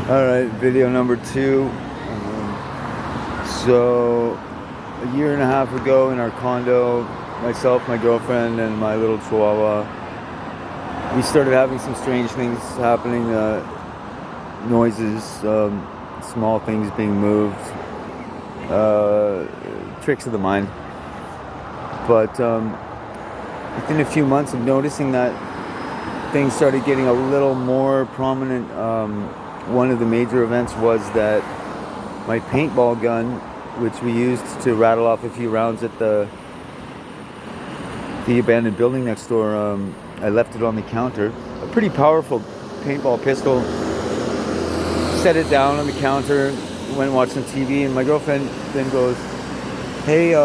Alright, video number 2. So, a year and a half ago in our condo, myself, my girlfriend, and my little chihuahua, we started having some strange things happening, noises, small things being moved, tricks of the mind. But within a few months of noticing that, things started getting a little more prominent. One of the major events was that my paintball gun, which we used to rattle off a few rounds at the abandoned building next door, I left it on the counter. A pretty powerful paintball pistol. Set it down on the counter, went and watched some TV, and my girlfriend then goes, "Hey,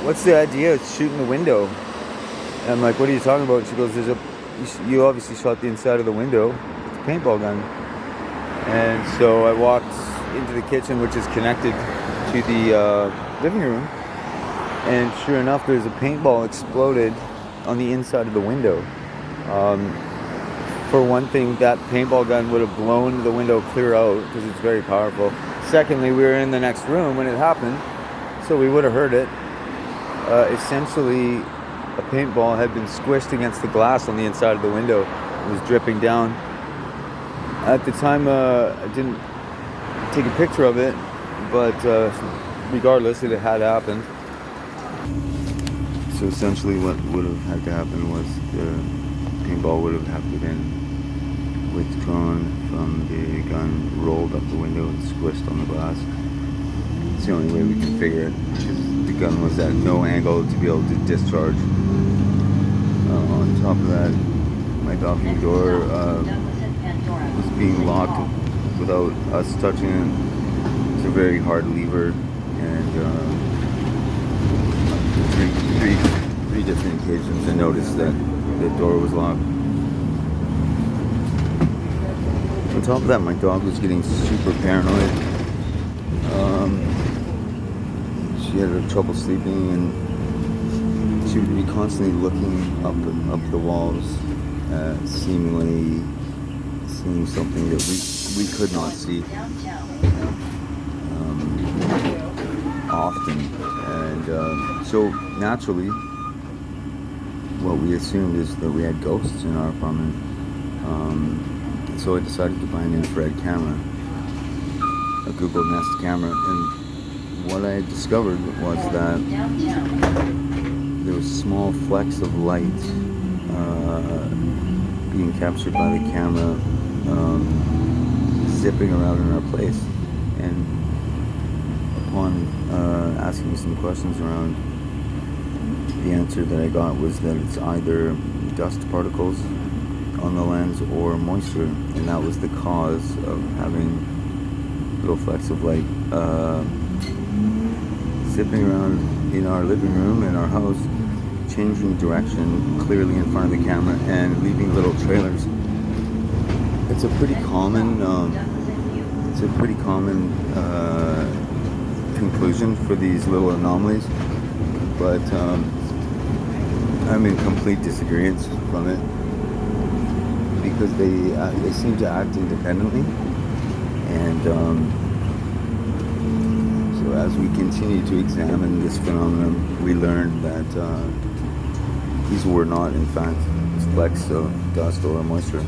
what's the idea of shooting the window?" And I'm like, "What are you talking about?" She goes, "You obviously shot the inside of the window. It's a paintball gun." And so I walked into the kitchen, which is connected to the living room, and sure enough, there's a paintball exploded on the inside of the window. For one thing, that paintball gun would have blown the window clear out because it's very powerful. Secondly, we were in the next room when it happened, so we would have heard it. Essentially, a paintball had been squished against the glass on the inside of the window. It was dripping down. At the time, I didn't take a picture of it, but regardless, it had happened. So essentially what would have had to happen was the paintball would have had to been withdrawn from the gun, rolled up the window, and squished on the glass. It's the only way we can figure it, because the gun was at no angle to be able to discharge. On top of that, my docking door was being locked without us touching it. It's a very hard lever, and three different occasions I noticed that the door was locked. On top of that, my dog was getting super paranoid. She had trouble sleeping, and she would be constantly looking up the walls, seemingly seeing something that we could not see often. And so naturally, what we assumed is that we had ghosts in our apartment. So I decided to buy an infrared camera, a Google Nest camera, and what I had discovered was that there was small flecks of light being captured by the camera, zipping around in our place. And upon asking some questions around, the answer that I got was that it's either dust particles on the lens or moisture, and that was the cause of having little flecks of light zipping around in our living room in our house, changing direction clearly in front of the camera and leaving little trailers. It's a pretty common conclusion for these little anomalies, but I'm in complete disagreement from it, because they seem to act independently. And so as we continue to examine this phenomenon, we learned that these were not, in fact, flecks of dust or moisture.